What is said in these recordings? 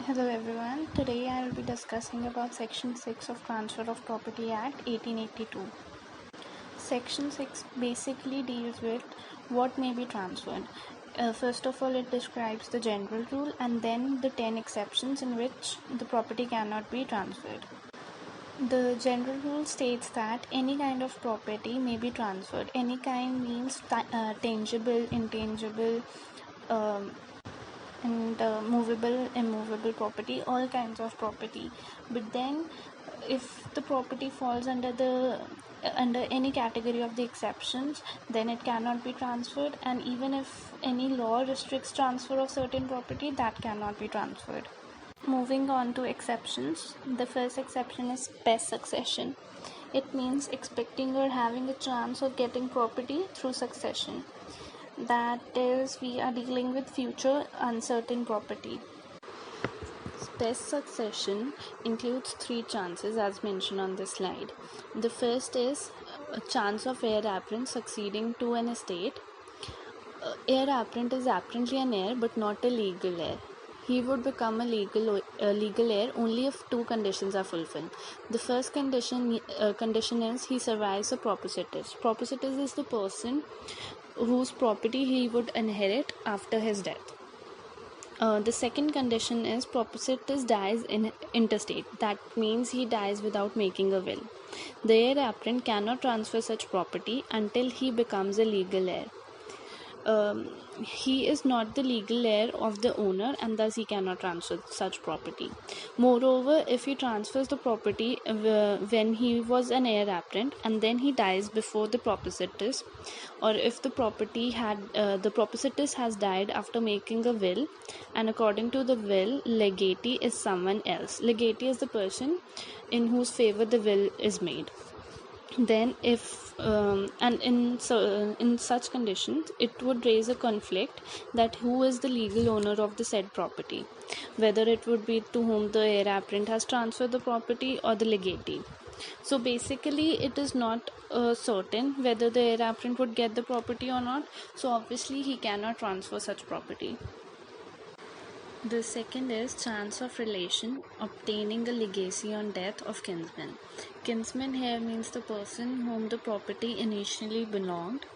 Hello everyone. Today I will be discussing about Section 6 of Transfer of Property Act 1882. Section 6 basically deals with what may be transferred. First of all, it describes the general rule and then the 10 exceptions in which the property cannot be transferred. The general rule states that any kind of property may be transferred. Any kind means tangible, intangible, um, and movable, immovable property, all kinds of property. But then if the property falls under any category of the exceptions, then it cannot be transferred, and even if any law restricts transfer of certain property, that cannot be transferred. Moving on to exceptions, the first exception is best succession. It means expecting or having a chance of getting property through succession. That is, we are dealing with future uncertain property. Best succession includes 3 chances as mentioned on this slide. The first is a chance of heir apparent succeeding to an estate. Heir apparent is apparently an heir but not a legal heir. He would become a legal heir only if 2 conditions are fulfilled. The first condition is he survives a propositus. Propositus is the person whose property he would inherit after his death. The second condition is propositus dies in intestate. That means he dies without making a will. The heir apparent cannot transfer such property until he becomes a legal heir. He is not the legal heir of the owner and thus he cannot transfer such property. Moreover, if he transfers the property when he was an heir apparent and then he dies before the propositus, or if the propositus has died after making a will, and according to the will, legatee is someone else. Legatee is the person in whose favor the will is made. Then in such conditions it would raise a conflict that who is the legal owner of the said property, whether it would be to whom the heir apparent has transferred the property or the legatee. So basically it is not certain whether the heir apparent would get the property or not, so obviously he cannot transfer such property. The second is chance of relation, obtaining a legacy on death of kinsman. Kinsman here means the person whom the property initially belonged.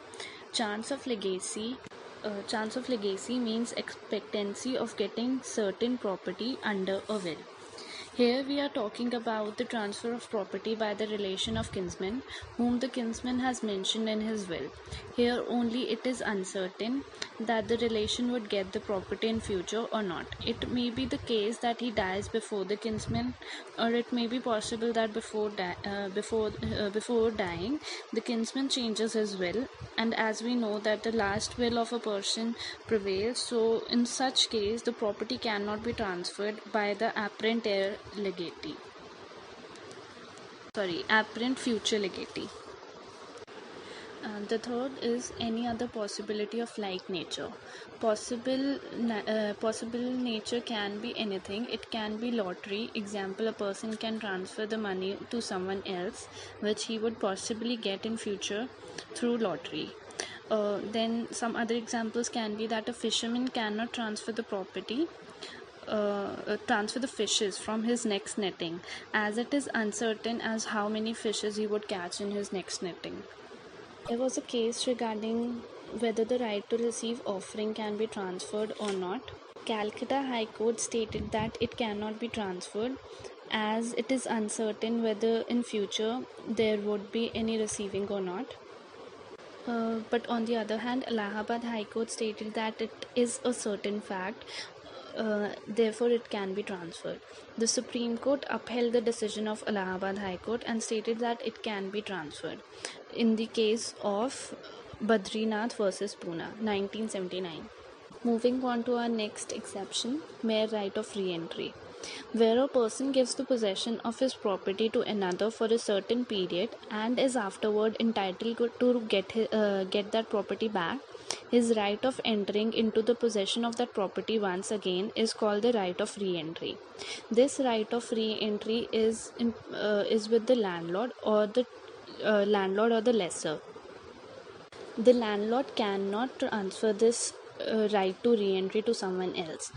Chance of legacy means expectancy of getting certain property under a will. Here we are talking about the transfer of property by the relation of kinsman, whom the kinsman has mentioned in his will. Here only it is uncertain that the relation would get the property in future or not. It may be the case that he dies before the kinsman, or it may be possible that before dying, the kinsman changes his will, and as we know that the last will of a person prevails, so in such case the property cannot be transferred by the apparent future legatee. The third is any other possibility of like nature. Possible nature can be anything. It can be lottery. Example, a person can transfer the money to someone else, which he would possibly get in future through lottery. Then some other examples can be that a fisherman cannot transfer the property, transfer the fishes from his next netting, as it is uncertain as how many fishes he would catch in his next netting. There was a case regarding whether the right to receive offering can be transferred or not. Calcutta High Court stated that it cannot be transferred as it is uncertain whether in future there would be any receiving or not. But on the other hand, Allahabad High Court stated that it is a certain fact, therefore it can be transferred. The Supreme Court upheld the decision of Allahabad High Court and stated that it can be transferred in the case of Badrinath versus Pune, 1979. Moving on to our next exception, mere right of re-entry. Where a person gives the possession of his property to another for a certain period and is afterward entitled to get that property back, his right of entering into the possession of that property once again is called the right of re-entry. This right of re-entry is with the landlord or the lessor. The landlord cannot transfer this right to re-entry to someone else.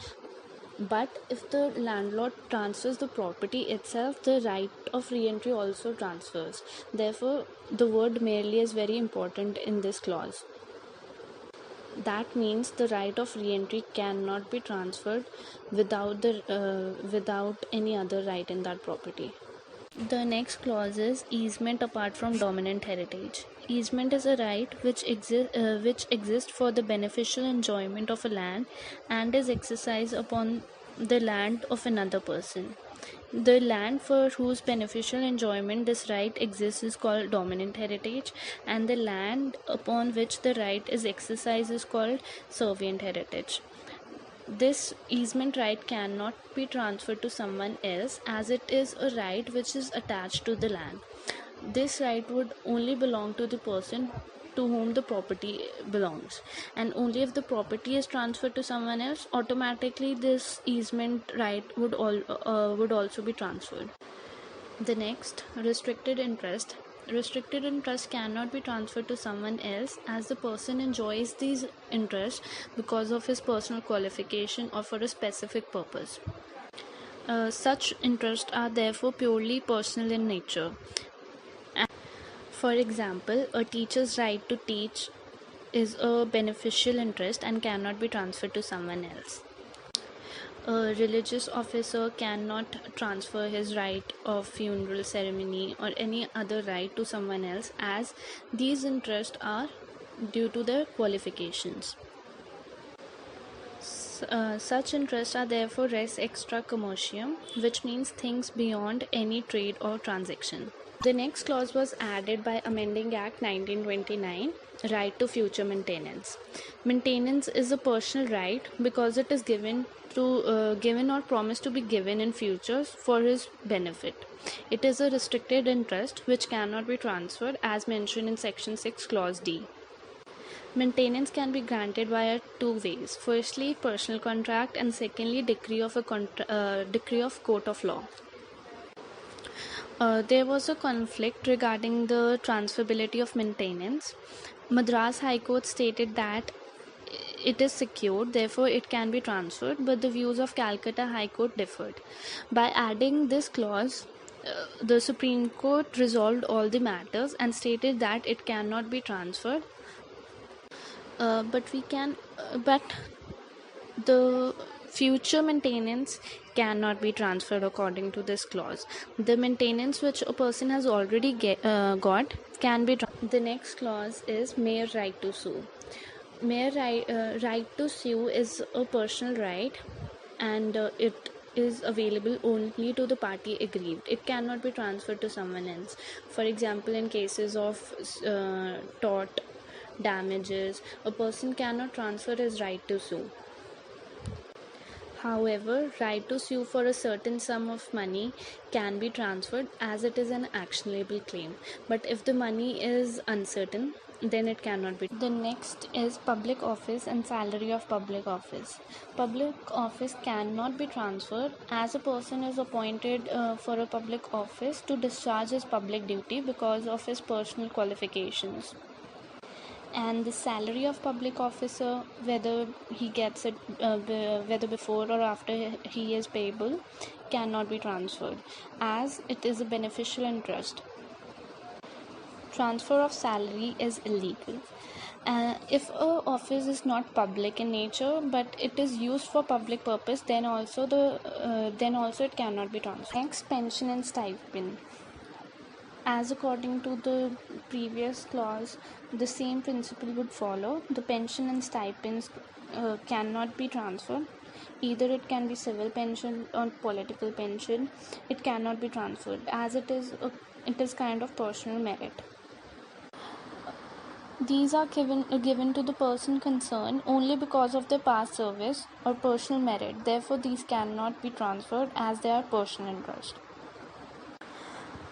But if the landlord transfers the property itself, the right of re-entry also transfers. Therefore, the word merely is very important in this clause. That means the right of re-entry cannot be transferred without any other right in that property. The next clause is easement apart from dominant heritage. Easement is a right which exists for the beneficial enjoyment of a land and is exercised upon the land of another person. The land for whose beneficial enjoyment this right exists is called dominant heritage, and the land upon which the right is exercised is called servient heritage. This easement right cannot be transferred to someone else, as it is a right which is attached to the land. This right would only belong to the person to whom the property belongs, and only if the property is transferred to someone else, automatically this easement right would also be transferred. The next, restricted interest. Restricted interest cannot be transferred to someone else, as the person enjoys these interests because of his personal qualification or for a specific purpose. Such interests are therefore purely personal in nature. For example, a teacher's right to teach is a beneficial interest and cannot be transferred to someone else. A religious officer cannot transfer his right of funeral ceremony or any other right to someone else, as these interests are due to their qualifications. Such interests are therefore res extra commercium, which means things beyond any trade or transaction. The next clause was added by Amending Act 1929, right to future maintenance. Maintenance is a personal right because it is given or promised to be given in future for his benefit. It is a restricted interest which cannot be transferred, as mentioned in Section 6, Clause D. Maintenance can be granted via two ways. Firstly, personal contract, and secondly, decree of court of law. There was a conflict regarding the transferability of maintenance. Madras High Court stated that it is secured, therefore it can be transferred, but the views of Calcutta High Court differed. By adding this clause, the Supreme Court resolved all the matters and stated that it cannot be transferred. But the future maintenance cannot be transferred according to this clause. The maintenance which a person has already got can be transferred. The next clause is mere right to sue. Mere right to sue is a personal right, and it is available only to the party aggrieved. It cannot be transferred to someone else. For example, in cases of tort damages, a person cannot transfer his right to sue. However, right to sue for a certain sum of money can be transferred, as it is an actionable claim. But if the money is uncertain, then it cannot be. The next is public office and salary of public office. Public office cannot be transferred, as a person is appointed for a public office to discharge his public duty because of his personal qualifications. And the salary of public officer, whether he gets it whether before or after he is payable, cannot be transferred, as it is a beneficial interest. Transfer of salary is illegal if a office is not public in nature but it is used for public purpose, then also it cannot be transferred. Next, pension and stipend. As according to the previous clause, the same principle would follow. The pension and stipends cannot be transferred. Either it can be civil pension or political pension. It cannot be transferred, as it is kind of personal merit. These are given to the person concerned only because of their past service or personal merit. Therefore, these cannot be transferred, as they are personal interest.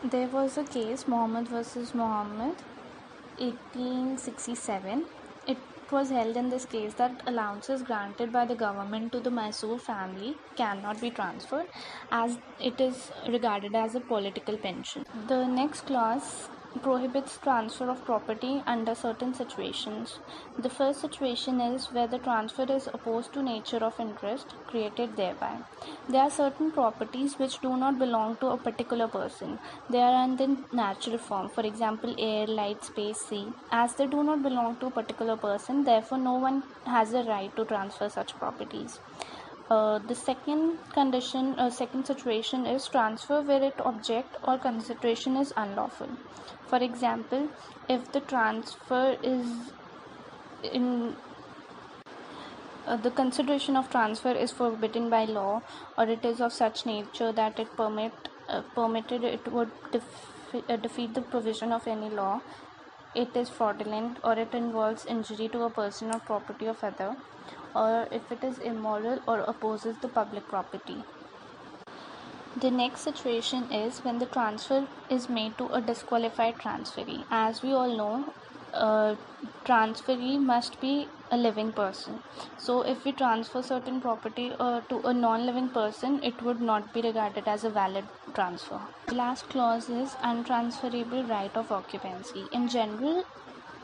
There was a case, Muhammad versus Muhammad, 1867. It was held in this case that allowances granted by the government to the Mysore family cannot be transferred, as it is regarded as a political pension. The next clause prohibits transfer of property under certain situations. The first situation is where the transfer is opposed to nature of interest created thereby. There are certain properties which do not belong to a particular person. They are in the natural form, for example, air, light, space, sea. As they do not belong to a particular person, therefore no one has a right to transfer such properties. The second situation is transfer where its object or consideration is unlawful. For example, if the transfer is in the consideration of transfer is forbidden by law, or it is of such nature that it permitted it would defeat the provision of any law, it is fraudulent, or it involves injury to a person or property of other, or if it is immoral or opposes the public property. The next situation is when the transfer is made to a disqualified transferee. As we all know, a transferee must be a living person. So if we transfer certain property to a non-living person, it would not be regarded as a valid transfer. The last clause is untransferable right of occupancy. In general,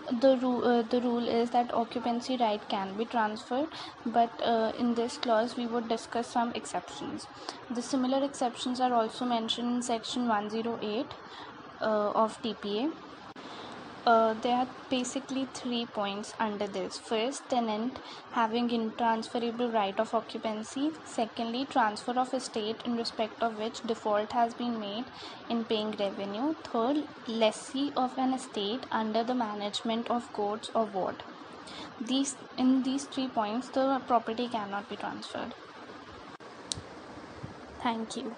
the rule is that occupancy right can be transferred, but in this clause we would discuss some exceptions. The similar exceptions are also mentioned in section 108 of TPA. There are basically 3 points under this. First, tenant having intransferable right of occupancy. Secondly, transfer of estate in respect of which default has been made in paying revenue. Third, lessee of an estate under the management of courts or ward. In these 3 points, the property cannot be transferred. Thank you.